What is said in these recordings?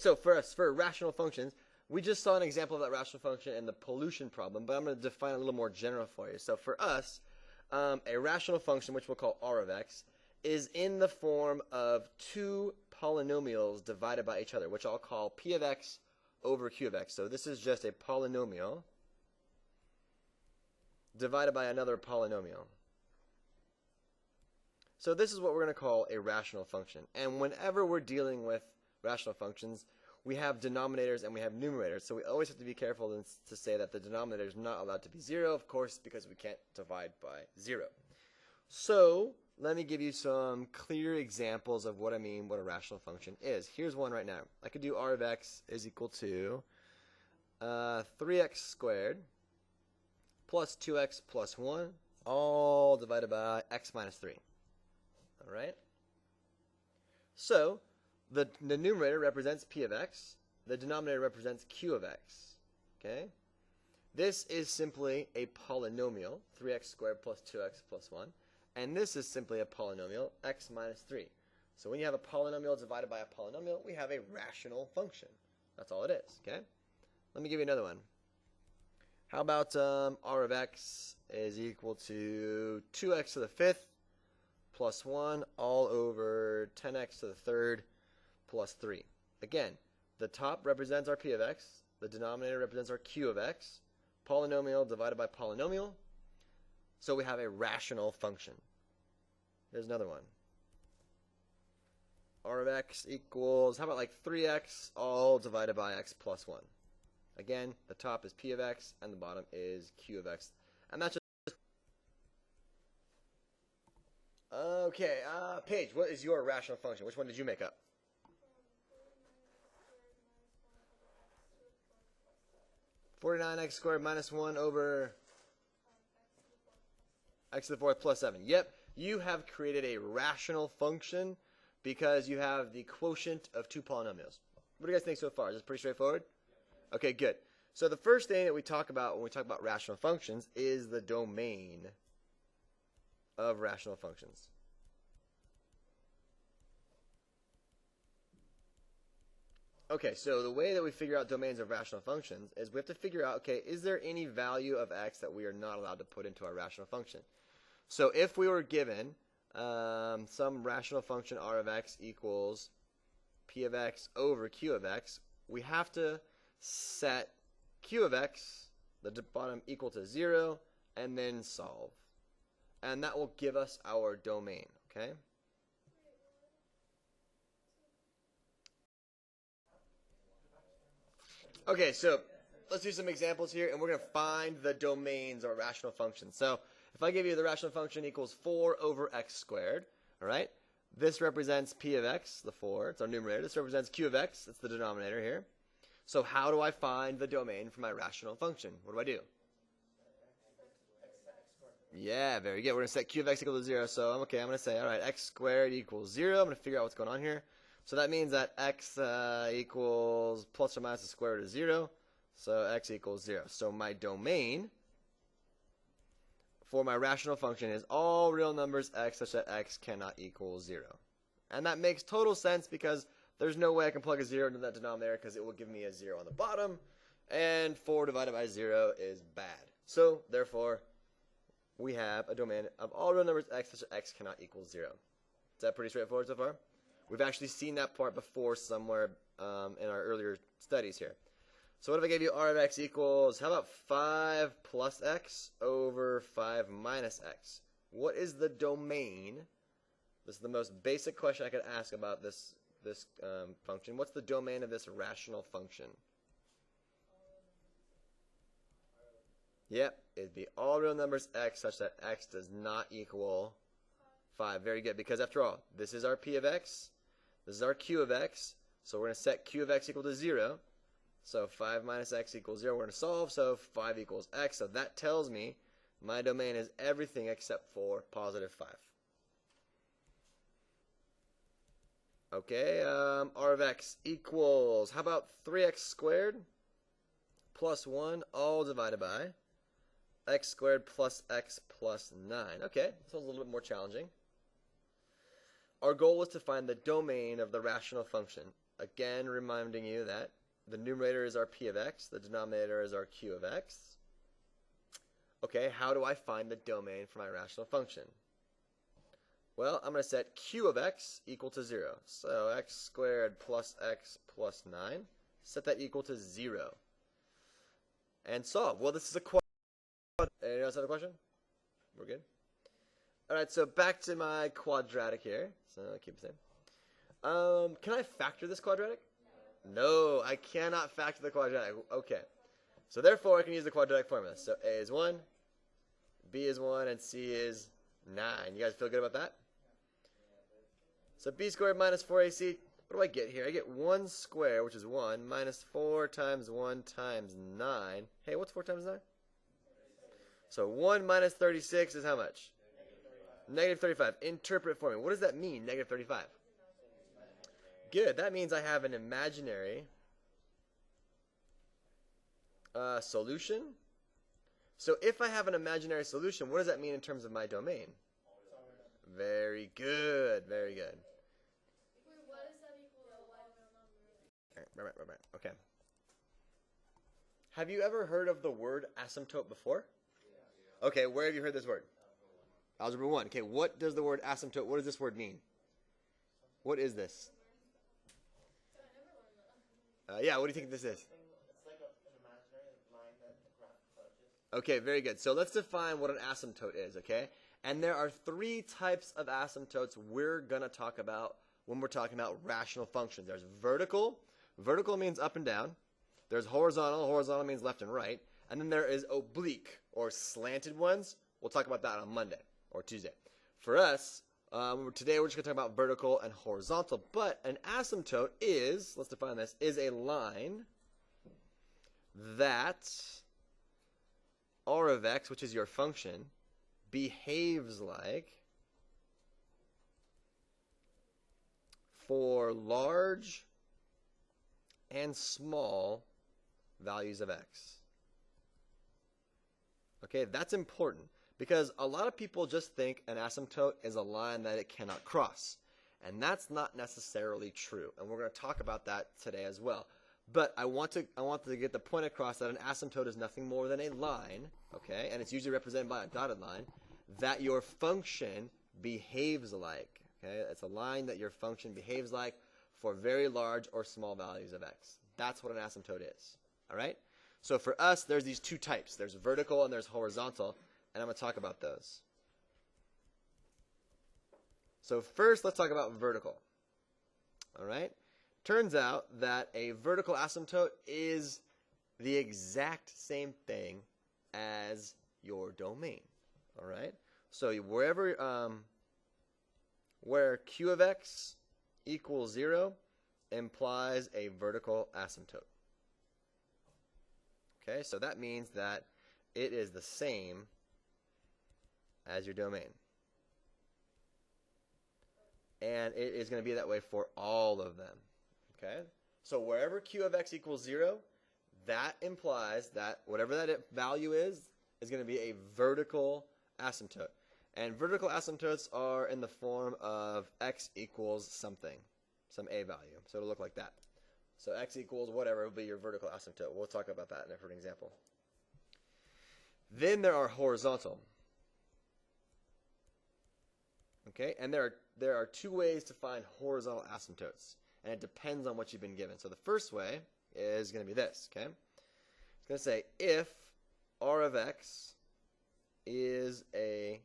so for rational functions, we just saw an example of that rational function in the pollution problem, but I'm going to define it a little more general for you. So for us, a rational function, which we'll call r of x, is in the form of two polynomials divided by each other, which I'll call p of x over q of x. So this is just a polynomial divided by another polynomial. So this is what we're going to call a rational function. And whenever we're dealing with rational functions, we have denominators and we have numerators. So we always have to be careful to say that the denominator is not allowed to be 0, of course, because we can't divide by 0. So let me give you some clear examples of what I mean what a rational function is. Here's one right now. I could do r of x is equal to 3x squared plus 2x plus 1, all divided by x minus 3. All right? So the numerator represents p of x. The denominator represents q of x. Okay? This is simply a polynomial, 3x squared plus 2x plus 1. And this is simply a polynomial, x minus 3. So when you have a polynomial divided by a polynomial, we have a rational function. That's all it is. Okay? Let me give you another one. How about r of x is equal to 2x to the 5th plus 1 all over 10x to the 3rd plus 3. Again, the top represents our p of x. The denominator represents our q of x. Polynomial divided by polynomial. So we have a rational function. Here's another one. R of x equals, how about like 3x all divided by x plus 1. Again, the top is p of x and the bottom is q of x. And that's just... Okay, Paige, what is your rational function? Which one did you make up? 49x squared minus 1 over x to the 4th plus 7. Yep, you have created a rational function because you have the quotient of two polynomials. What do you guys think so far? Is this pretty straightforward? Okay, good. So the first thing that we talk about when we talk about rational functions is the domain of rational functions. Okay, so the way that we figure out domains of rational functions is we have to figure out, okay, is there any value of x that we are not allowed to put into our rational function? So if we were given some rational function r of x equals p of x over q of x, we have to set q of x, the bottom, equal to 0, and then solve. And that will give us our domain, okay? Okay, so let's do some examples here, and we're going to find the domains of a rational function. So if I give you the rational function equals 4 over x squared, all right? This represents p of x, the 4, it's our numerator. This represents q of x, it's the denominator here. So how do I find the domain for my rational function? What do I do? Yeah, very good. We're going to set q of x equal to 0. So I'm going to say, all right, x squared equals 0. I'm going to figure out what's going on here. So that means that x equals plus or minus the square root of 0. So x equals 0. So my domain for my rational function is all real numbers x such that x cannot equal 0. And that makes total sense because there's no way I can plug a 0 into that denominator because it will give me a 0 on the bottom. And 4 divided by 0 is bad. So therefore, we have a domain of all real numbers x such that x cannot equal 0. Is that pretty straightforward so far? We've actually seen that part before somewhere in our earlier studies here. So what if I gave you r of x equals, how about 5 plus x over 5 minus x? What is the domain? This is the most basic question I could ask about this function. What's the domain of this rational function? Yep, it'd be all real numbers x such that x does not equal 5. Very good, because after all, this is our p of x, this is our q of x, so we're going to set q of x equal to 0. So 5 minus x equals 0. We're going to solve, so 5 equals x. So that tells me my domain is everything except for positive 5. Okay, r of x equals, how about 3x squared plus 1 all divided by x squared plus x plus 9. Okay, sounds a little bit more challenging. Our goal is to find the domain of the rational function. Again, reminding you that the numerator is our p of x, the denominator is our q of x. Okay, how do I find the domain for my rational function? Well, I'm going to set q of x equal to 0. So x squared plus x plus 9. Set that equal to 0. And solve. Well, this is a quadratic. Anyone else have a question? We're good? Alright, so back to my quadratic here. So I'll keep the same. Can I factor this quadratic? No, I cannot factor the quadratic. Okay. So therefore, I can use the quadratic formula. So a is 1, b is 1, and c is 9. You guys feel good about that? So b squared minus 4ac, what do I get here? I get 1 squared, which is 1, minus 4 times 1 times 9. Hey, what's 4 times 9? So 1 minus 36 is how much? Negative 35. Interpret for me. What does that mean, negative 35? Good. That means I have an imaginary solution. So if I have an imaginary solution, what does that mean in terms of my domain? Very good. Very good. What does that equal to y number? Right. Okay. Have you ever heard of the word asymptote before? Okay, where have you heard this word? Algebra 1. Okay, what does the word asymptote, what does this word mean? What is this? Yeah, what do you think this is? It's like an imaginary line that the graph touches. Okay, very good. So let's define what an asymptote is, okay? And there are 3 types of asymptotes we're going to talk about when we're talking about rational functions. There's vertical. Vertical means up and down. There's horizontal. Horizontal means left and right. And then there is oblique, or slanted ones. We'll talk about that on Monday or Tuesday. For us, today we're just going to talk about vertical and horizontal. But an asymptote is, let's define this, is a line that r of x, which is your function, behaves like for large and small values of x. Okay, that's important because a lot of people just think an asymptote is a line that it cannot cross. And that's not necessarily true. And we're going to talk about that today as well. But I want to get the point across that an asymptote is nothing more than a line, okay, and it's usually represented by a dotted line, that your function behaves like. Okay, it's a line that your function behaves like for very large or small values of x. That's what an asymptote is. All right? So for us, there's these 2 types. There's vertical and there's horizontal, and I'm going to talk about those. So first, let's talk about vertical. All right? Turns out that a vertical asymptote is the exact same thing as your domain. All right? So wherever where q of x equals 0 implies a vertical asymptote. Okay, so that means that it is the same as your domain. And it is going to be that way for all of them. Okay? So wherever q of x equals 0, that implies that whatever that value is going to be a vertical asymptote. And vertical asymptotes are in the form of x equals something, some a value. So it'll look like that. So x equals whatever will be your vertical asymptote. We'll talk about that for an example. Then there are horizontal. Okay, and there are 2 ways to find horizontal asymptotes, and it depends on what you've been given. So the first way is going to be this. Okay, it's going to say if r of x is a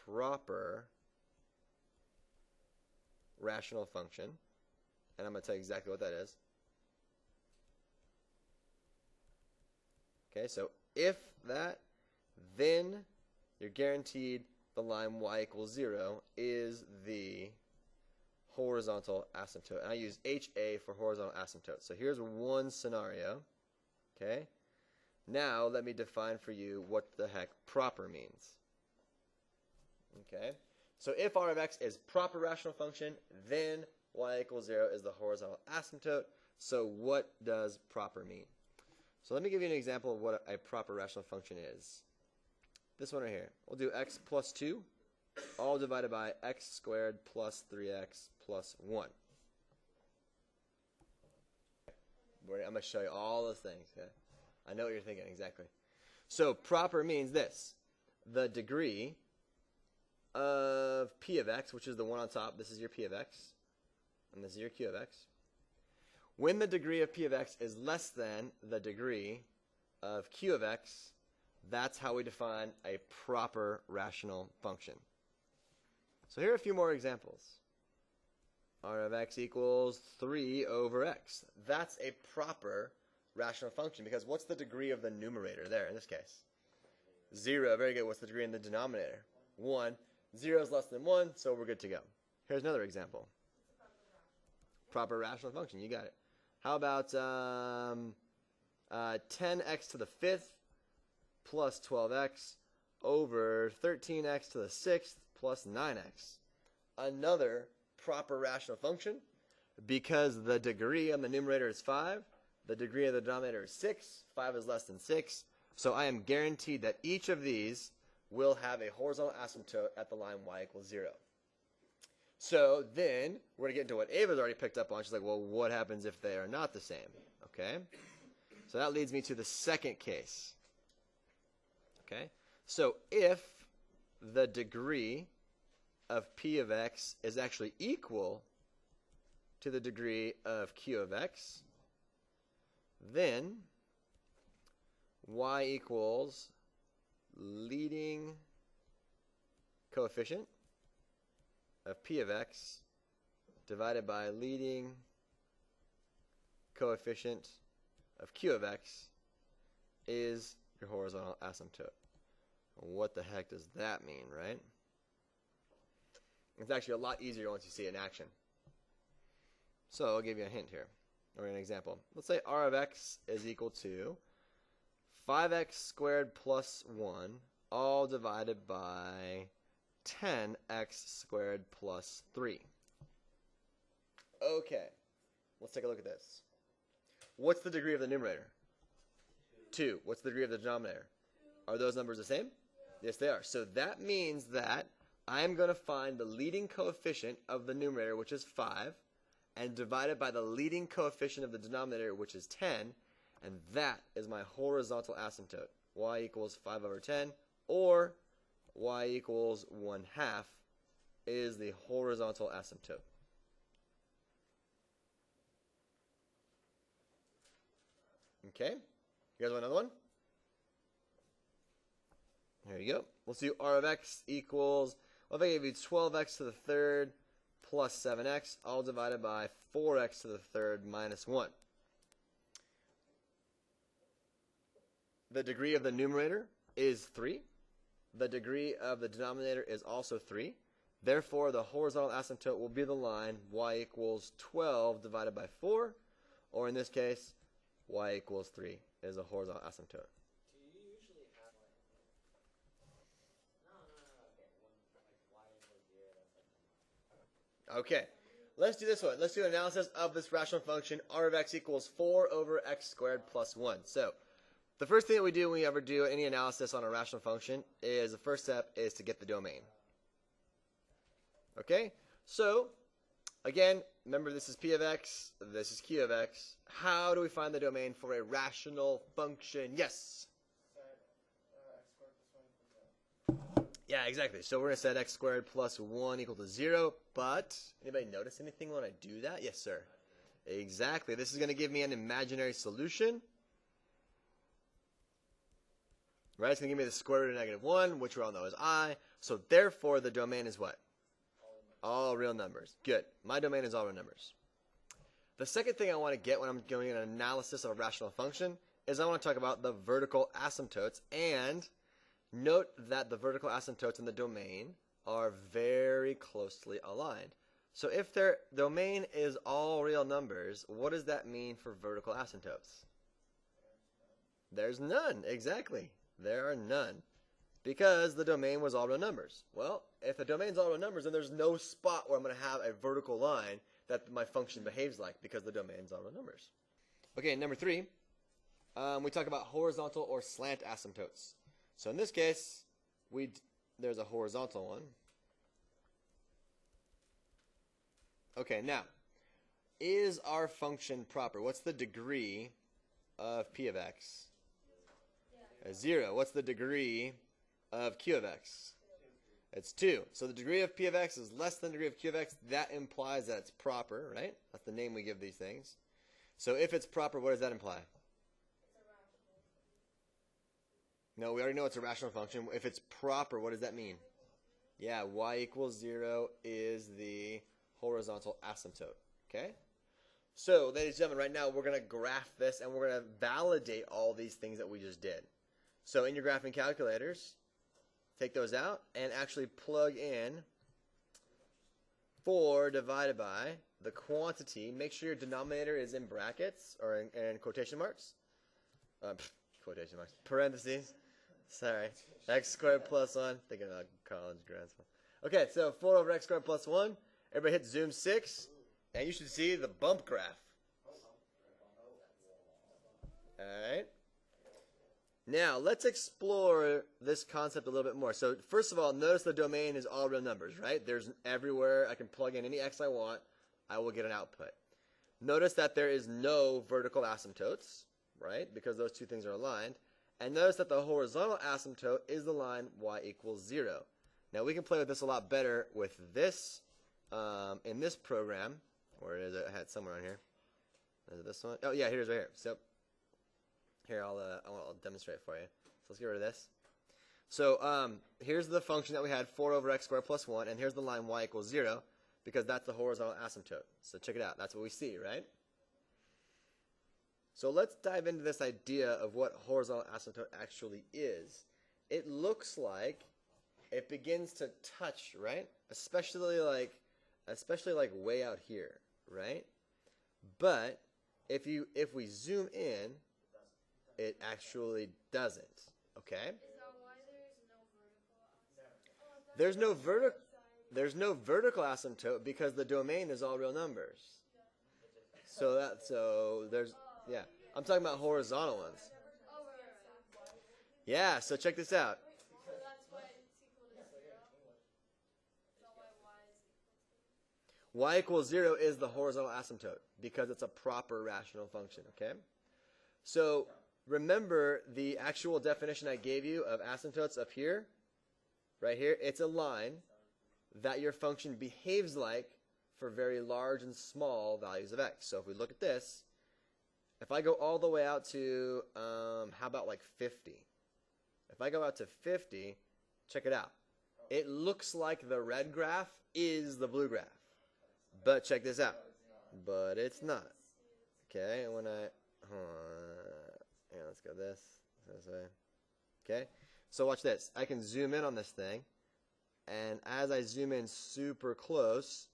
proper rational function, and I'm going to tell you exactly what that is. Okay, so if that, then you're guaranteed the line y equals 0 is the horizontal asymptote. And I use HA for horizontal asymptote. So here's one scenario. Okay, now let me define for you what the heck proper means. Okay, so if r of x is proper rational function, then y equals 0 is the horizontal asymptote. So what does proper mean? So let me give you an example of what a proper rational function is. This one right here. We'll do x plus 2, all divided by x squared plus 3x plus 1. I'm going to show you all those things. Okay? I know what you're thinking exactly. So proper means this. The degree of p of x, which is the one on top, this is your p of x, and this is your q of x. When the degree of p of x is less than the degree of q of x, that's how we define a proper rational function. So here are a few more examples. R of x equals 3 over x. That's a proper rational function because what's the degree of the numerator there in this case? 0. Very good. What's the degree in the denominator? 1. 0 is less than 1, so we're good to go. Here's another example. Proper rational function. You got it. How about 10x to the 5th plus 12x over 13x to the 6th plus 9x. Another proper rational function because the degree on the numerator is 5, the degree of the denominator is 6, 5 is less than 6, so I am guaranteed that each of these will have a horizontal asymptote at the line y equals 0. So then we're going to get into what Ava's already picked up on. She's like, well, what happens if they are not the same? Okay, so that leads me to the second case. Okay, so if the degree of p of x is actually equal to the degree of q of x, then y equals leading coefficient of p of x divided by leading coefficient of q of x is your horizontal asymptote. What the heck does that mean, right? It's actually a lot easier once you see it in action. So I'll give you a hint here, or an example. Let's say r of x is equal to 5x squared plus 1, all divided by 10x squared plus 3. Okay, let's take a look at this. What's the degree of the numerator? 2. What's the degree of the denominator? Are those numbers the same? Yes, they are. So that means that I'm going to find the leading coefficient of the numerator, which is 5, and divide it by the leading coefficient of the denominator, which is 10, and that is my horizontal asymptote. Y equals 5 over 10, or y equals 1/2 is the horizontal asymptote. Okay? You guys want another one? Here you go. Let's do r of x equals, well, if I give you 12x to the third plus 7x, all divided by 4x to the third minus 1. The degree of the numerator is 3. The degree of the denominator is also 3. Therefore, the horizontal asymptote will be the line y equals 12 divided by 4, or in this case, y equals 3 is a horizontal asymptote. Do you usually have like y equals 0, that's like Okay, let's do this one. Let's do an analysis of this rational function. R of x equals 4 over x squared plus 1. So the first thing that we do when we ever do any analysis on a rational function is the first step is to get the domain. Okay, so again, remember this is p of x, this is q of x. How do we find the domain for a rational function? Yes? x squared plus 1 equals 0. Yeah, exactly. So we're going to set x squared plus 1 equal to 0, but anybody notice anything when I do that? Yes, sir. Exactly. This is going to give me an imaginary solution. Right? It's going to give me the square root of negative 1, which we all know is I. So therefore, the domain is what? All real numbers. Good. My domain is all real numbers. The second thing I want to get when I'm doing an analysis of a rational function is I want to talk about the vertical asymptotes. And note that the vertical asymptotes in the domain are very closely aligned. So if their domain is all real numbers, what does that mean for vertical asymptotes? There's none. Exactly. There are none. Because the domain was all real numbers. Well, if the domain's all real numbers, then there's no spot where I'm going to have a vertical line that my function behaves like because the domain's all real numbers. Okay, number 3, we talk about horizontal or slant asymptotes. So in this case, there's a horizontal one. Okay, now, is our function proper? What's the degree of p of x? 0. What's the degree of q of x? It's 2. So the degree of p of x is less than the degree of q of x. That implies that it's proper, right? That's the name we give these things. So if it's proper, what does that imply? No, we already know it's a rational function. If it's proper, what does that mean? Yeah, y equals 0 is the horizontal asymptote. Okay? So, ladies and gentlemen, right now we're going to graph this and we're going to validate all these things that we just did. So in your graphing calculators, take those out and actually plug in 4 divided by the quantity. Make sure your denominator is in brackets or in quotation marks. Quotation marks. Parentheses. Sorry. X squared plus 1. Thinking about college grad school. Okay, so 4 over x squared plus 1. Everybody hit zoom 6. And you should see the bump graph. Alright. Now, let's explore this concept a little bit more. So, first of all, notice the domain is all real numbers, right? There's everywhere I can plug in any x I want. I will get an output. Notice that there is no vertical asymptotes, right? Because those two things are aligned. And notice that the horizontal asymptote is the line y equals 0. Now, we can play with this a lot better with this in this program. Where is it? I had it somewhere on here. Is it this one? Oh, yeah, here's right here. So, here, I'll demonstrate for you. So, let's get rid of this. So, here's the function that we had, 4 over x squared plus 1, and here's the line y equals 0, because that's the horizontal asymptote. So, check it out. That's what we see, right? So, let's dive into this idea of what horizontal asymptote actually is. It looks like it begins to touch, right? Especially like way out here, right? But if we zoom in, it actually doesn't. Okay? Is that why there's no vertical asymptote? There's no vertical asymptote because the domain is all real numbers. So there's yeah. I'm talking about horizontal ones. Oh, right. Yeah, so check this out. So that's why it's equal to 0? Is that why y is equal to? Y equals 0 is the horizontal asymptote because it's a proper rational function, okay? So remember the actual definition I gave you of asymptotes up here? Right here, it's a line that your function behaves like for very large and small values of x. So if we look at this, if I go all the way out to, how about like 50? If I go out to 50, check it out. It looks like the red graph is the blue graph. But check this out. But it's not. Okay, and when yeah, let's go this way. Okay, so watch this. I can zoom in on this thing, and as I zoom in super close,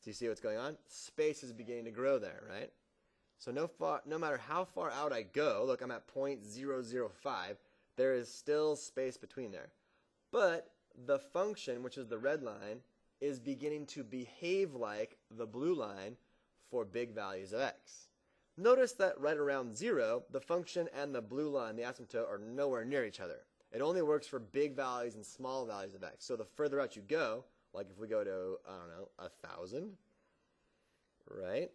do you see what's going on? Space is beginning to grow there, right? So no matter how far out I go, look, I'm at 0.005, there is still space between there. But the function, which is the red line, is beginning to behave like the blue line for big values of x. Notice that right around 0, the function and the blue line, the asymptote, are nowhere near each other. It only works for big values and small values of x. So the further out you go, like if we go to, I don't know, 1,000, right?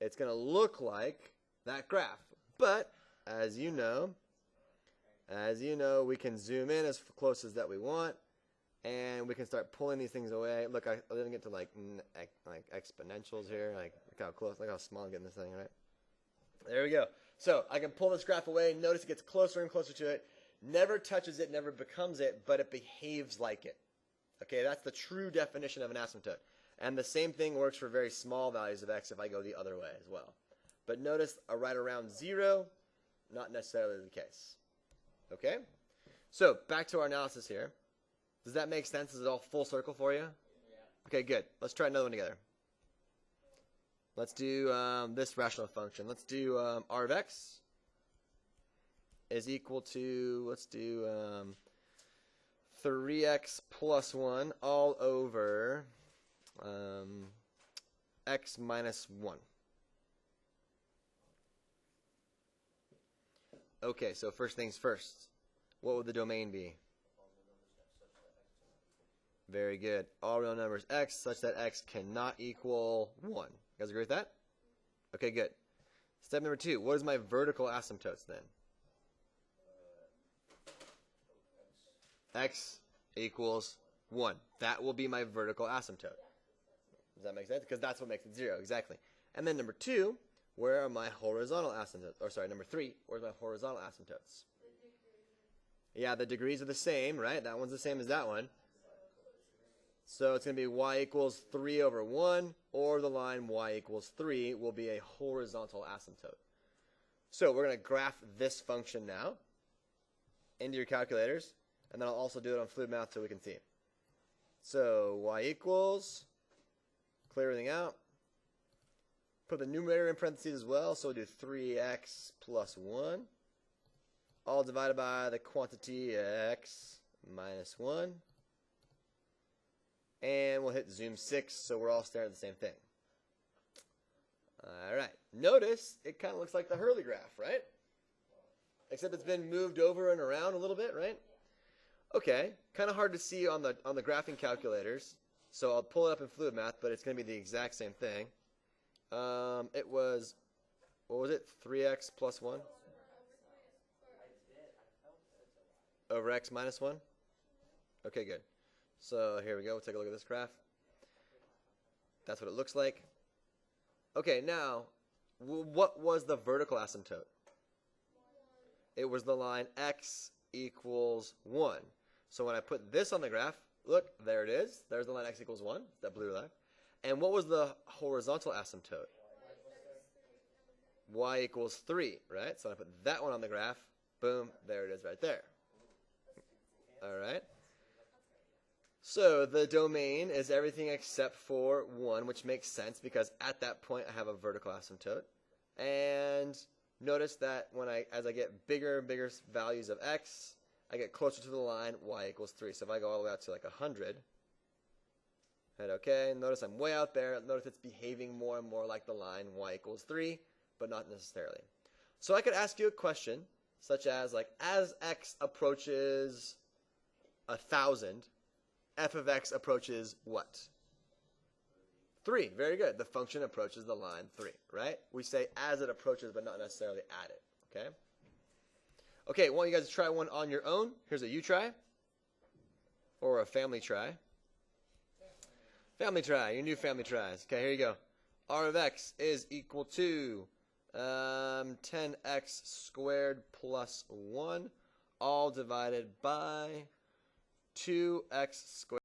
It's going to look like that graph. But, as you know, we can zoom in as close as that we want, and we can start pulling these things away. Look, I didn't get to like exponentials here. Like, look how close, look how small I'm getting this thing, right? There we go. So, I can pull this graph away. Notice it gets closer and closer to it. Never touches it, never becomes it, but it behaves like it. Okay, that's the true definition of an asymptote. And the same thing works for very small values of x if I go the other way as well. But notice right around 0, not necessarily the case. Okay? So, back to our analysis here. Does that make sense? Is it all full circle for you? Yeah. Okay, good. Let's try another one together. Let's do this rational function. Let's do r of x is equal to, let's do 3x plus 1 all over x minus 1. Okay, so first things first. What would the domain be? Very good. All real numbers x such that x cannot equal 1. You guys agree with that? Okay, good. Step number 2. What is my vertical asymptotes then? X equals 1. That will be my vertical asymptote. Does that make sense? Because that's what makes it 0, exactly. And then number 2, where are my horizontal asymptotes? Or sorry, number 3, where's my horizontal asymptotes? Yeah, the degrees are the same, right? That one's the same as that one. So it's going to be y equals 3 over 1, or the line y equals 3 will be a horizontal asymptote. So we're going to graph this function now into your calculators, and then I'll also do it on Fluidmath so we can see. So y equals, clear everything out. Put the numerator in parentheses as well, so we'll do 3x plus 1, all divided by the quantity x minus 1. And we'll hit zoom 6, so we're all staring at the same thing. All right. Notice it kind of looks like the Hurley graph, right? Except it's been moved over and around a little bit, right? Okay. Kind of hard to see on the graphing calculators, so I'll pull it up in Fluidmath, but it's going to be the exact same thing. It was, what was it? 3x plus 1? Over x minus 1? Okay, good. So here we go. We'll take a look at this graph. That's what it looks like. Okay, now, what was the vertical asymptote? It was the line x equals 1. So when I put this on the graph, look, there it is. There's the line x equals 1, that blue line. And what was the horizontal asymptote? Y equals 3, right? So I put that one on the graph. Boom, there it is right there. All right. So the domain is everything except for 1, which makes sense because at that point I have a vertical asymptote. And notice that as I get bigger and bigger values of x, I get closer to the line y equals 3. So if I go all the way out to like 100, hit OK. Notice I'm way out there. Notice it's behaving more and more like the line y equals 3, but not necessarily. So I could ask you a question such as, like, as x approaches 1,000, f of x approaches what? 3. Very good. The function approaches the line 3, right? We say as it approaches, but not necessarily at it, okay? Okay, I want you guys to try one on your own. Here's a you try, or a family try. Family try, your new family tries. Okay, here you go. R of x is equal to 10x squared plus 1, all divided by 2x squared.